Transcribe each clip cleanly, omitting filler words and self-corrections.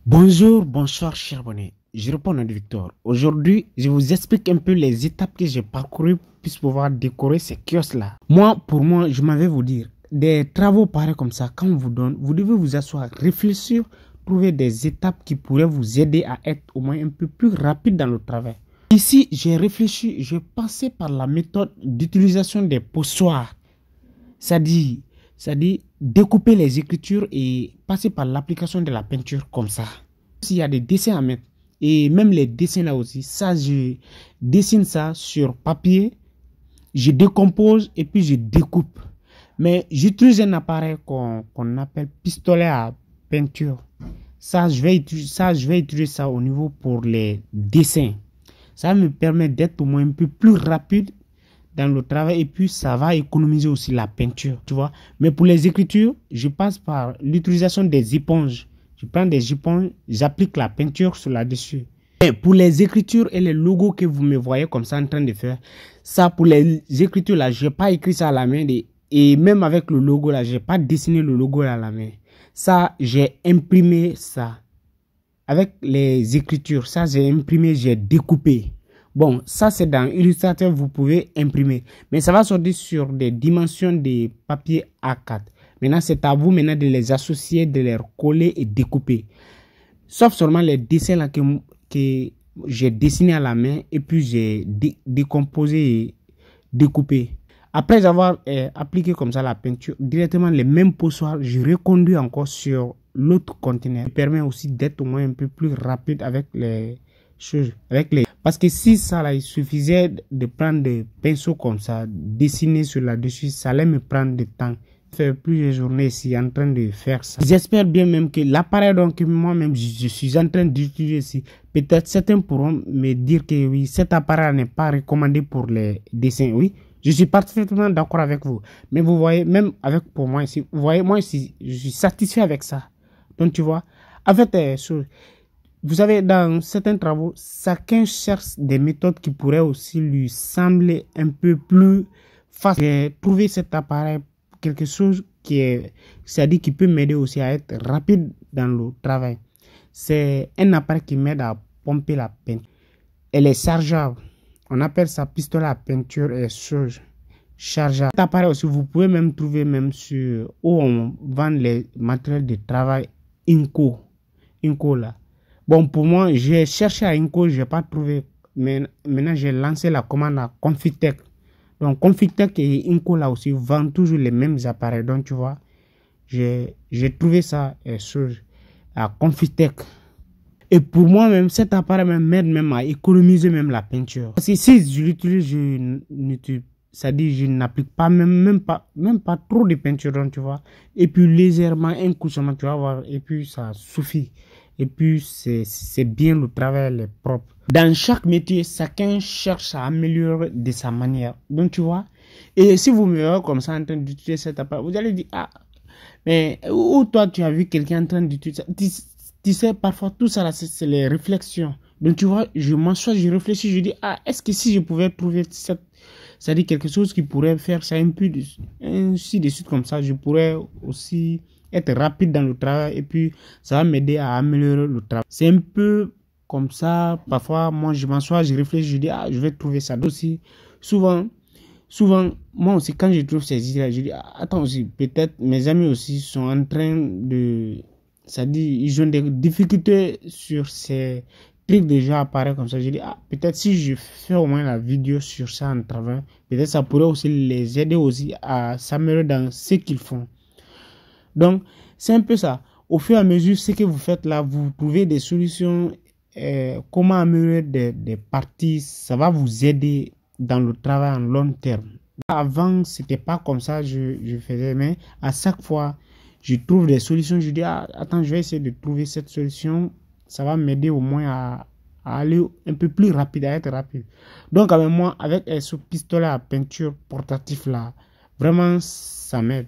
Bonjour, bonsoir, chers abonnés. Je réponds à Victor. Aujourd'hui, je vous explique un peu les étapes que j'ai parcourues pour pouvoir décorer ces kiosques-là. Pour moi, je m'avais vous dire, des travaux pareils comme ça, quand on vous donne, vous devez vous asseoir, réfléchir, trouver des étapes qui pourraient vous aider à être au moins un peu plus rapide dans le travail. Ici, j'ai réfléchi, j'ai passé par la méthode d'utilisation des poussoirs. C'est-à-dire découper les écritures et passer par l'application de la peinture comme ça. S'il y a des dessins à mettre, et même les dessins là aussi, ça je dessine ça sur papier, je décompose et puis je découpe. Mais j'utilise un appareil qu'on appelle pistolet à peinture. Ça je vais utiliser ça au niveau pour les dessins. Ça me permet d'être au moins un peu plus rapide dans le travail et puis ça va économiser aussi la peinture, tu vois. Mais pour les écritures, je passe par l'utilisation des éponges. Je prends des éponges, j'applique la peinture sur là-dessus. Et pour les écritures et les logos que vous me voyez comme ça en train de faire, ça pour les écritures là, je n'ai pas écrit ça à la main et même avec le logo là, je n'ai pas dessiné le logo à la main. Ça, j'ai imprimé ça. Avec les écritures, ça j'ai imprimé, j'ai découpé. Bon, ça c'est dans Illustrator, vous pouvez imprimer. Mais ça va sortir sur des dimensions de papier A4. Maintenant, c'est à vous maintenant de les associer, de les coller et découper. Sauf seulement les dessins là que j'ai dessiné à la main et puis j'ai décomposé et découpé. Après avoir appliqué comme ça la peinture, directement les mêmes poussoirs, je reconduis encore sur l'autre conteneur. Ça permet aussi d'être au moins un peu plus rapide avec les choses, parce que si ça là, il suffisait de prendre des pinceaux comme ça, dessiner sur là-dessus, ça allait me prendre du temps. Faire plusieurs journées ici en train de faire ça. J'espère bien même que l'appareil donc moi-même je suis en train d'utiliser ici, peut-être certains pourront me dire que oui, cet appareil n'est pas recommandé pour les dessins. Oui, je suis parfaitement d'accord avec vous. Mais vous voyez, même avec pour moi ici, vous voyez, moi ici, je suis satisfait avec ça. Donc tu vois, en fait, vous savez, dans certains travaux, chacun cherche des méthodes qui pourraient aussi lui sembler un peu plus facile. J'ai trouvé cet appareil quelque chose qui est, c'est-à-dire qui peut m'aider aussi à être rapide dans le travail. C'est un appareil qui m'aide à pomper la peinture. Elle est chargeable. On appelle ça pistolet à peinture et chargeable. Cet appareil aussi, vous pouvez même trouver même sur où on vend les matériels de travail Inco là. Bon, pour moi, j'ai cherché à Inco, je n'ai pas trouvé. Mais maintenant, j'ai lancé la commande à Confitech. Donc, Confitech et Inco là aussi vendent toujours les mêmes appareils. Donc, tu vois, j'ai trouvé ça à Confitech. Et pour moi même, cet appareil m'aide même à économiser même la peinture. Parce que si je l'utilise, je n'applique pas même pas trop de peinture, donc tu vois. Et puis légèrement, un coup seulement, tu vas voir, et puis ça suffit. Et puis c'est bien, le travail est propre. Dans chaque métier, chacun cherche à améliorer de sa manière. Donc tu vois. Et si vous me voyez comme ça en train d'utiliser cet appareil, vous allez dire, ah, mais où toi tu as vu quelqu'un en train d'utiliser ça? Tu sais, parfois tout ça là, c'est les réflexions. Donc tu vois, je m'assois, je réfléchis, je dis, ah, est-ce que si je pouvais trouver c'est-à-dire quelque chose qui pourrait faire ça un peu ainsi de suite comme ça, je pourrais aussi être rapide dans le travail et puis ça va m'aider à améliorer le travail. C'est un peu comme ça, parfois moi je m'assois, je réfléchis, je dis, ah, je vais trouver ça. Donc aussi, souvent, moi aussi quand je trouve ces idées-là, je dis, ah, attends aussi, peut-être mes amis aussi sont en train de... C'est-à-dire, ils ont des difficultés sur ces trucs déjà apparaît comme ça. Je dis, ah, peut-être si je fais au moins la vidéo sur ça en travail, peut-être ça pourrait aussi les aider aussi à s'améliorer dans ce qu'ils font. Donc, c'est un peu ça. Au fur et à mesure, ce que vous faites là, vous trouvez des solutions, comment améliorer des parties, ça va vous aider dans le travail en long terme. Avant, c'était pas comme ça, je faisais, mais à chaque fois, je trouve des solutions, je dis, ah, attends, je vais essayer de trouver cette solution, ça va m'aider au moins à aller un peu plus rapide, à être rapide. Donc, avec moi, avec ce pistolet à peinture portatif là, vraiment, ça m'aide.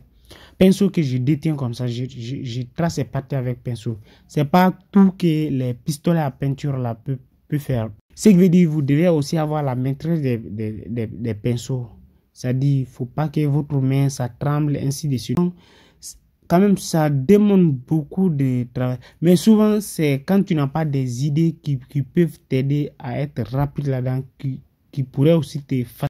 Pinceau que je détiens comme ça, je trace les parties avec pinceau. C'est pas tout que les pistolets à peinture là peut faire. Ce qui veut dire, vous devez aussi avoir la maîtrise des pinceaux. C'est-à-dire, il ne faut pas que votre main, ça tremble, ainsi de suite. Donc, quand même, ça demande beaucoup de travail. Mais souvent, c'est quand tu n'as pas des idées qui peuvent t'aider à être rapide là-dedans, qui pourraient aussi te faciliter